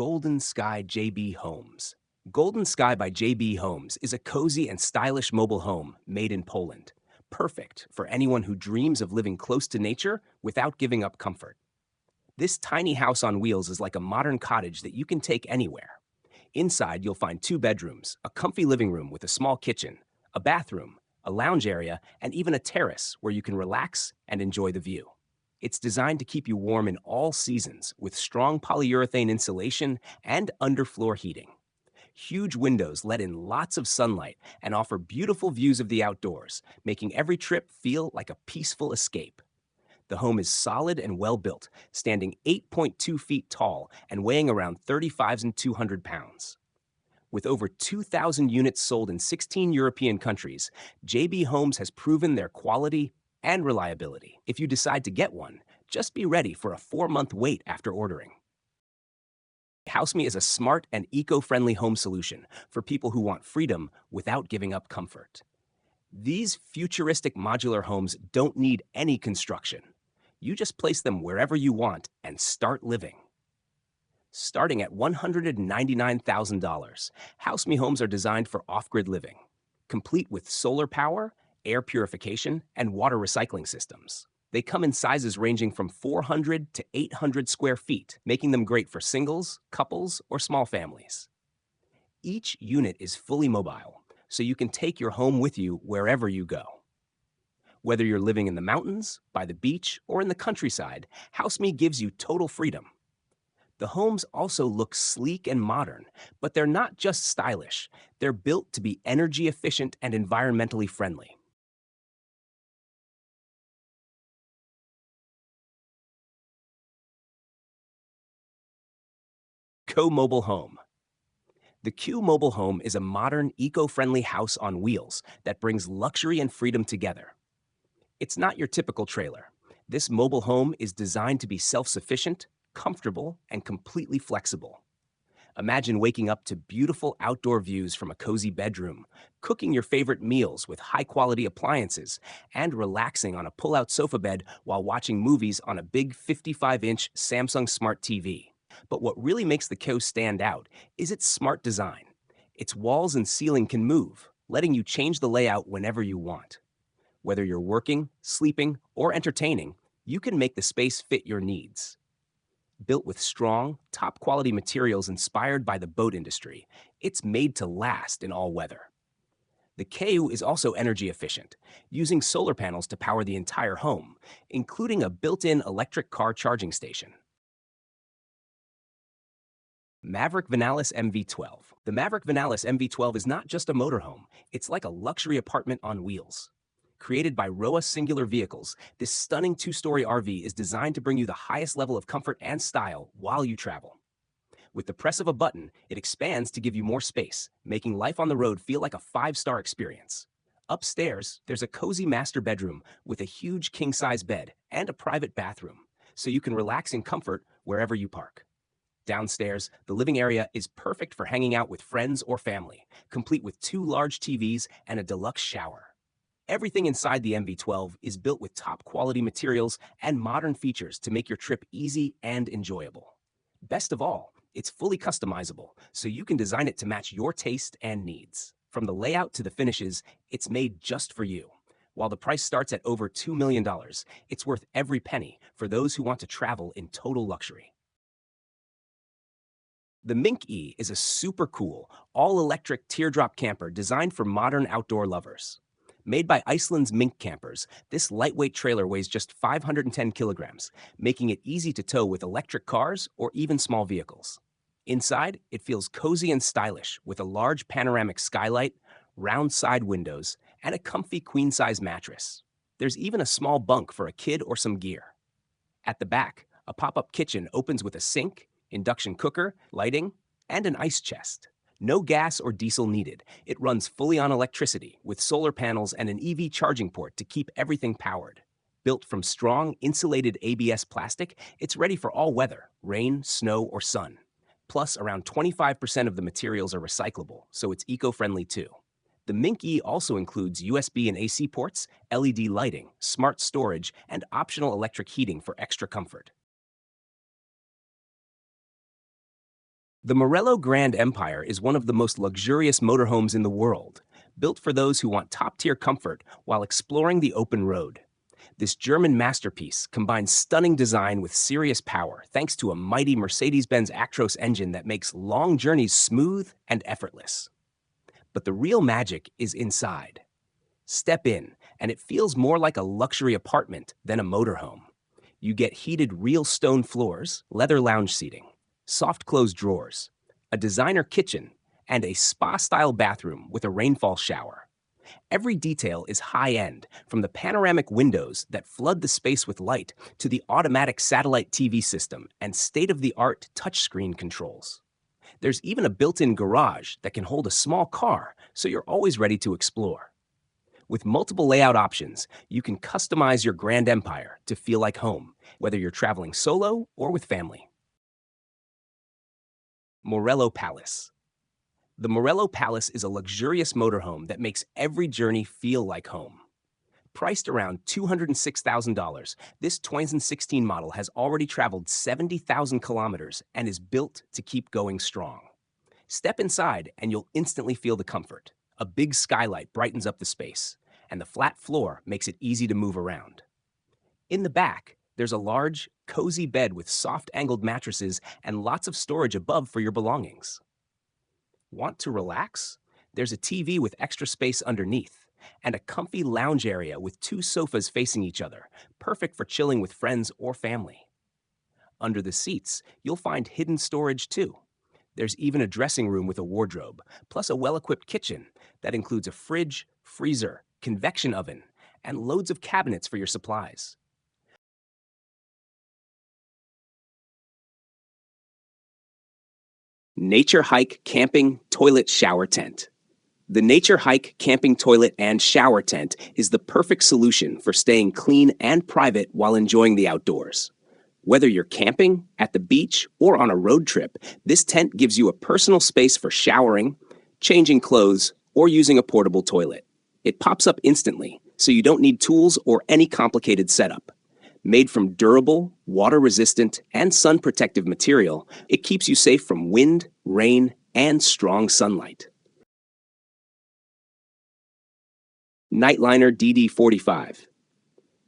Golden Sky JB Homes. Golden Sky by JB Homes is a cozy and stylish mobile home made in Poland. Perfect for anyone who dreams of living close to nature without giving up comfort. This tiny house on wheels is like a modern cottage that you can take anywhere. Inside, you'll find 2 bedrooms, a comfy living room with a small kitchen, a bathroom, a lounge area, and even a terrace where you can relax and enjoy the view. It's designed to keep you warm in all seasons with strong polyurethane insulation and underfloor heating. Huge windows let in lots of sunlight and offer beautiful views of the outdoors, making every trip feel like a peaceful escape. The home is solid and well built, standing 8.2 feet tall and weighing around 35,200 pounds. With over 2,000 units sold in 16 European countries, JB Homes has proven their quality and reliability. If you decide to get one, just be ready for a 4-month wait after ordering. HouseMe is a smart and eco-friendly home solution for people who want freedom without giving up comfort. These futuristic modular homes don't need any construction. You just place them wherever you want and start living. Starting at $199,000, HouseMe homes are designed for off-grid living, complete with solar power, air purification, and water recycling systems. They come in sizes ranging from 400 to 800 square feet, making them great for singles, couples, or small families. Each unit is fully mobile, so you can take your home with you wherever you go. Whether you're living in the mountains, by the beach, or in the countryside, HouseMe gives you total freedom. The homes also look sleek and modern, but they're not just stylish. They're built to be energy efficient and environmentally friendly. Mobile Home. The Q Mobile Home is a modern, eco-friendly house on wheels that brings luxury and freedom together. It's not your typical trailer. This mobile home is designed to be self-sufficient, comfortable, and completely flexible. Imagine waking up to beautiful outdoor views from a cozy bedroom, cooking your favorite meals with high-quality appliances, and relaxing on a pull-out sofa bed while watching movies on a big 55-inch Samsung Smart TV. But what really makes the Co stand out is its smart design. Its walls and ceiling can move, letting you change the layout whenever you want. Whether you're working, sleeping, or entertaining, you can make the space fit your needs. Built with strong, top-quality materials inspired by the boat industry, it's made to last in all weather. The KU is also energy efficient, using solar panels to power the entire home, including a built-in electric car charging station. Maverick Vanalis MV12. The Maverick Vanalis MV12 is not just a motorhome, it's like a luxury apartment on wheels. Created by Roa Singular Vehicles, this stunning 2-story RV is designed to bring you the highest level of comfort and style while you travel. With the press of a button, it expands to give you more space, making life on the road feel like a 5-star experience. Upstairs, there's a cozy master bedroom with a huge king-size bed and a private bathroom, so you can relax in comfort wherever you park. Downstairs, the living area is perfect for hanging out with friends or family, complete with 2 large TVs and a deluxe shower. Everything inside the MV12 is built with top-quality materials and modern features to make your trip easy and enjoyable. Best of all, it's fully customizable, so you can design it to match your taste and needs. From the layout to the finishes, it's made just for you. While the price starts at over $2 million, it's worth every penny for those who want to travel in total luxury. The Mink E is a super cool, all-electric teardrop camper designed for modern outdoor lovers. Made by Iceland's Mink Campers, this lightweight trailer weighs just 510 kilograms, making it easy to tow with electric cars or even small vehicles. Inside, it feels cozy and stylish with a large panoramic skylight, round side windows, and a comfy queen-size mattress. There's even a small bunk for a kid or some gear. At the back, a pop-up kitchen opens with a sink, induction cooker, lighting, and an ice chest. No gas or diesel needed. It runs fully on electricity with solar panels and an EV charging port to keep everything powered. Built from strong, insulated ABS plastic, it's ready for all weather, rain, snow, or sun. Plus, around 25% of the materials are recyclable, so it's eco-friendly too. The Mink E also includes USB and AC ports, LED lighting, smart storage, and optional electric heating for extra comfort. The Morello Grand Empire is one of the most luxurious motorhomes in the world, built for those who want top-tier comfort while exploring the open road. This German masterpiece combines stunning design with serious power thanks to a mighty Mercedes-Benz Actros engine that makes long journeys smooth and effortless. But the real magic is inside. Step in, and it feels more like a luxury apartment than a motorhome. You get heated real stone floors, leather lounge seating, soft close drawers, a designer kitchen, and a spa-style bathroom with a rainfall shower. Every detail is high-end, from the panoramic windows that flood the space with light to the automatic satellite TV system and state-of-the-art touchscreen controls. There's even a built-in garage that can hold a small car, so you're always ready to explore. With multiple layout options, you can customize your grand empire to feel like home, whether you're traveling solo or with family. Morello Palace. The Morello Palace is a luxurious motorhome that makes every journey feel like home. Priced around $206,000, this 2016 model has already traveled 70,000 kilometers and is built to keep going strong. Step inside and you'll instantly feel the comfort. A big skylight brightens up the space, and the flat floor makes it easy to move around. In the back, there's a large, cozy bed with soft angled mattresses and lots of storage above for your belongings. Want to relax? There's a TV with extra space underneath, and a comfy lounge area with 2 sofas facing each other, perfect for chilling with friends or family. Under the seats, you'll find hidden storage too. There's even a dressing room with a wardrobe, plus a well-equipped kitchen that includes a fridge, freezer, convection oven, and loads of cabinets for your supplies. Nature Hike Camping Toilet Shower Tent. The Nature Hike Camping Toilet and Shower Tent is the perfect solution for staying clean and private while enjoying the outdoors. Whether you're camping, at the beach, or on a road trip, this tent gives you a personal space for showering, changing clothes, or using a portable toilet. It pops up instantly, so you don't need tools or any complicated setup. Made from durable, water-resistant, and sun-protective material, it keeps you safe from wind, rain, and strong sunlight. Nightliner DD45.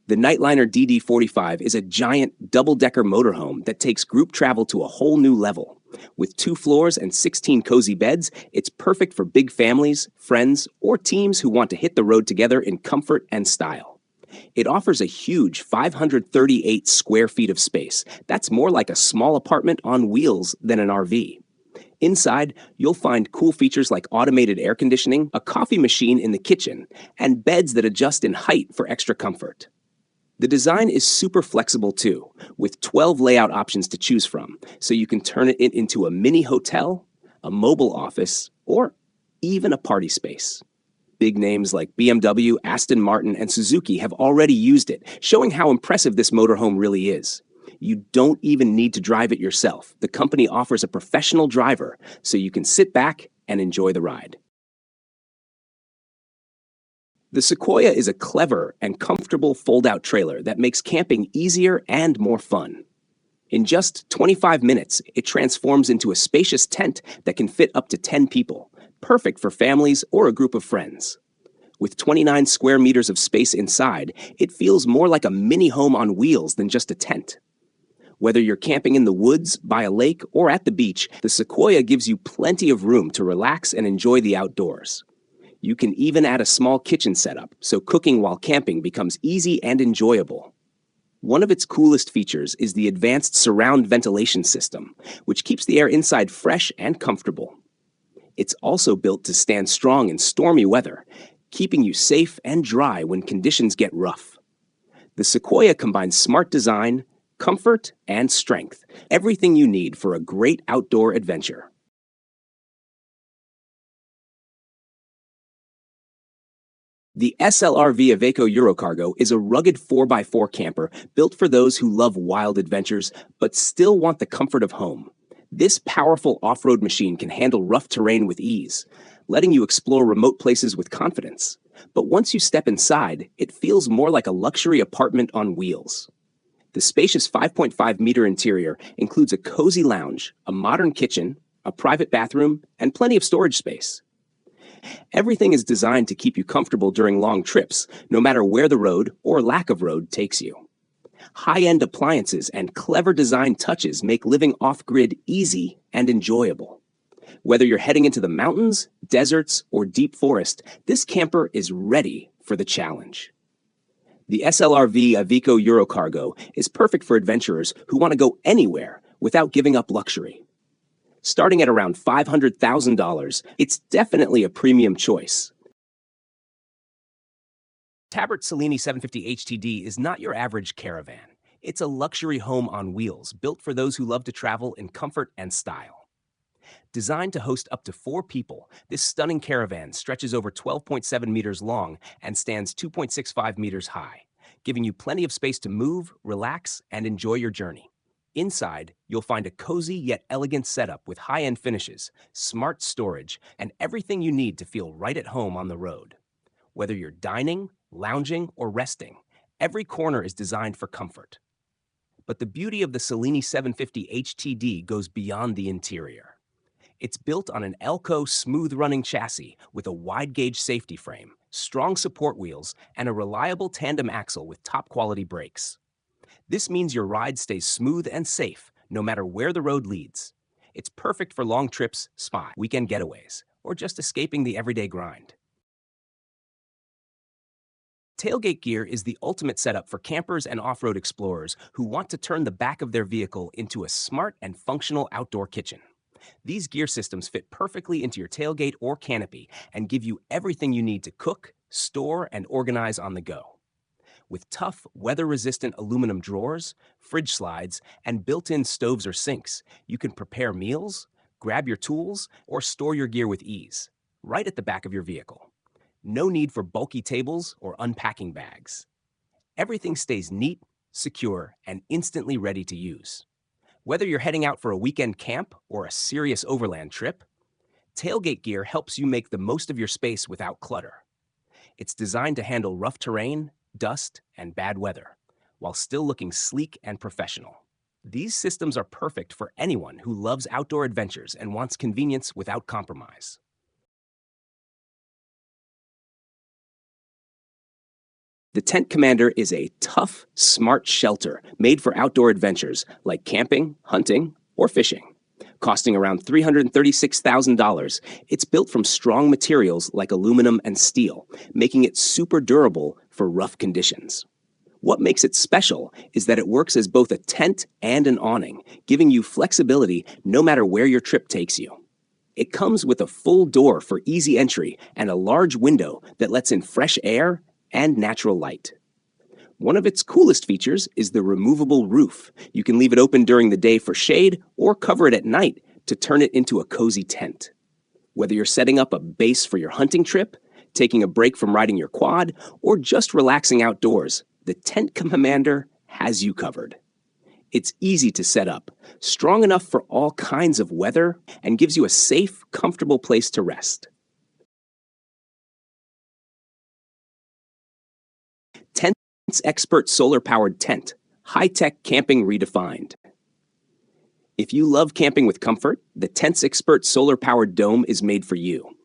The Nightliner DD45 is a giant double-decker motorhome that takes group travel to a whole new level. With 2 floors and 16 cozy beds, it's perfect for big families, friends, or teams who want to hit the road together in comfort and style. It offers a huge 538 square feet of space. That's more like a small apartment on wheels than an RV. Inside, you'll find cool features like automated air conditioning, a coffee machine in the kitchen, and beds that adjust in height for extra comfort. The design is super flexible too, with 12 layout options to choose from, so you can turn it into a mini hotel, a mobile office, or even a party space. Big names like BMW, Aston Martin, and Suzuki have already used it, showing how impressive this motorhome really is. You don't even need to drive it yourself. The company offers a professional driver, so you can sit back and enjoy the ride. The Sequoia is a clever and comfortable fold-out trailer that makes camping easier and more fun. In just 25 minutes, it transforms into a spacious tent that can fit up to 10 people, perfect for families or a group of friends. With 29 square meters of space inside, it feels more like a mini home on wheels than just a tent. Whether you're camping in the woods, by a lake, or at the beach, the Sequoia gives you plenty of room to relax and enjoy the outdoors. You can even add a small kitchen setup, so cooking while camping becomes easy and enjoyable. One of its coolest features is the advanced surround ventilation system, which keeps the air inside fresh and comfortable. It's also built to stand strong in stormy weather, keeping you safe and dry when conditions get rough. The Sequoia combines smart design, comfort, and strength, everything you need for a great outdoor adventure. The SLRV Iveco Eurocargo is a rugged 4x4 camper built for those who love wild adventures but still want the comfort of home. This powerful off-road machine can handle rough terrain with ease, letting you explore remote places with confidence. But once you step inside, it feels more like a luxury apartment on wheels. The spacious 5.5-meter interior includes a cozy lounge, a modern kitchen, a private bathroom, and plenty of storage space. Everything is designed to keep you comfortable during long trips, no matter where the road or lack of road takes you. High-end appliances and clever design touches make living off-grid easy and enjoyable. Whether you're heading into the mountains, deserts, or deep forest, this camper is ready for the challenge. The SLRV Iveco Eurocargo is perfect for adventurers who want to go anywhere without giving up luxury. Starting at around $500,000, it's definitely a premium choice. Tabert Cellini 750 HTD is not your average caravan. It's a luxury home on wheels built for those who love to travel in comfort and style. Designed to host up to 4 people, this stunning caravan stretches over 12.7 meters long and stands 2.65 meters high, giving you plenty of space to move, relax, and enjoy your journey. Inside, you'll find a cozy yet elegant setup with high-end finishes, smart storage, and everything you need to feel right at home on the road. Whether you're dining, lounging, or resting, every corner is designed for comfort. But the beauty of the Cellini 750 HTD goes beyond the interior. It's built on an Elco smooth-running chassis with a wide-gauge safety frame, strong support wheels, and a reliable tandem axle with top-quality brakes. This means your ride stays smooth and safe, no matter where the road leads. It's perfect for long trips, spa, weekend getaways, or just escaping the everyday grind. Tailgate gear is the ultimate setup for campers and off-road explorers who want to turn the back of their vehicle into a smart and functional outdoor kitchen. These gear systems fit perfectly into your tailgate or canopy and give you everything you need to cook, store, and organize on the go. With tough, weather-resistant aluminum drawers, fridge slides, and built-in stoves or sinks, you can prepare meals, grab your tools, or store your gear with ease, right at the back of your vehicle. No need for bulky tables or unpacking bags. Everything stays neat, secure, and instantly ready to use. Whether you're heading out for a weekend camp or a serious overland trip, tailgate gear helps you make the most of your space without clutter. It's designed to handle rough terrain, dust, and bad weather, while still looking sleek and professional. These systems are perfect for anyone who loves outdoor adventures and wants convenience without compromise. The Tent Commander is a tough, smart shelter made for outdoor adventures like camping, hunting, or fishing. Costing around $336,000, it's built from strong materials like aluminum and steel, making it super durable for rough conditions. What makes it special is that it works as both a tent and an awning, giving you flexibility no matter where your trip takes you. It comes with a full door for easy entry and a large window that lets in fresh air and natural light. One of its coolest features is the removable roof. You can leave it open during the day for shade or cover it at night to turn it into a cozy tent. Whether you're setting up a base for your hunting trip, taking a break from riding your quad, or just relaxing outdoors, the Tent Commander has you covered. It's easy to set up, strong enough for all kinds of weather, and gives you a safe, comfortable place to rest. Tent's expert solar-powered tent, high-tech camping redefined. If you love camping with comfort, the Tent's expert solar-powered dome is made for you.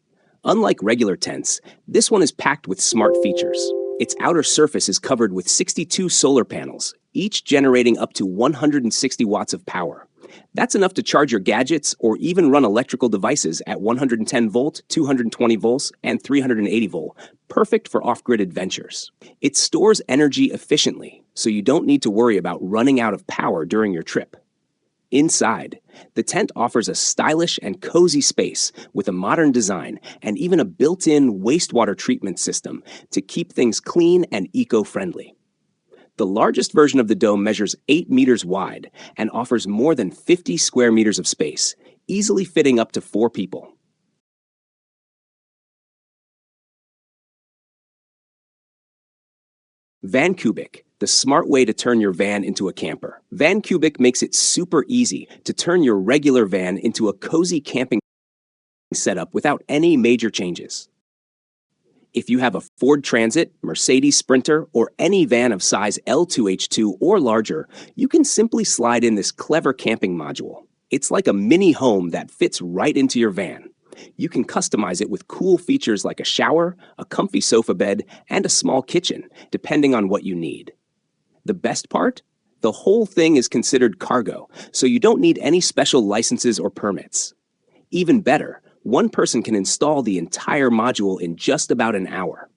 Unlike regular tents, this one is packed with smart features. Its outer surface is covered with 62 solar panels, each generating up to 160 watts of power. That's enough to charge your gadgets or even run electrical devices at 110 volt, 220 volts, and 380 volt, perfect for off-grid adventures. It stores energy efficiently, so you don't need to worry about running out of power during your trip. Inside, the tent offers a stylish and cozy space with a modern design and even a built-in wastewater treatment system to keep things clean and eco-friendly. The largest version of the dome measures 8 meters wide and offers more than 50 square meters of space, easily fitting up to 4 people. VanCubic, the smart way to turn your van into a camper. VanCubic makes it super easy to turn your regular van into a cozy camping setup without any major changes. If you have a Ford Transit, Mercedes Sprinter, or any van of size L2H2 or larger, you can simply slide in this clever camping module. It's like a mini home that fits right into your van. You can customize it with cool features like a shower, a comfy sofa bed, and a small kitchen, depending on what you need. The best part? The whole thing is considered cargo, so you don't need any special licenses or permits. Even better, one person can install the entire module in just about an hour.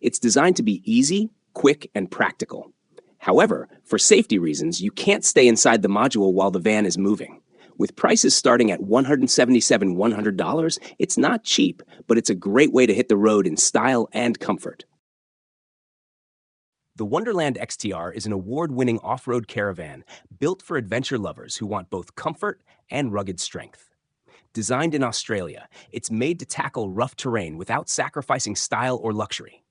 It's designed to be easy, quick, and practical. However, for safety reasons, you can't stay inside the module while the van is moving. With prices starting at $177,100, it's not cheap, but it's a great way to hit the road in style and comfort. The Wonderland XTR is an award-winning off-road caravan built for adventure lovers who want both comfort and rugged strength. Designed in Australia, it's made to tackle rough terrain without sacrificing style or luxury.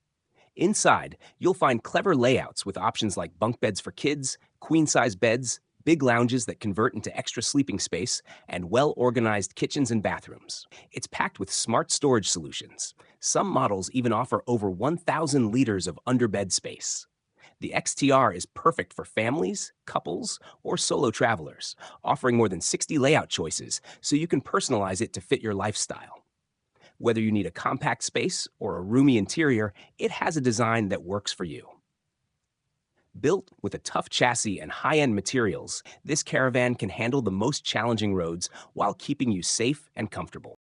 Inside, you'll find clever layouts with options like bunk beds for kids, queen-size beds, big lounges that convert into extra sleeping space, and well-organized kitchens and bathrooms. It's packed with smart storage solutions. Some models even offer over 1,000 liters of underbed space. The XTR is perfect for families, couples, or solo travelers, offering more than 60 layout choices so you can personalize it to fit your lifestyle. Whether you need a compact space or a roomy interior, it has a design that works for you. Built with a tough chassis and high-end materials, this caravan can handle the most challenging roads while keeping you safe and comfortable.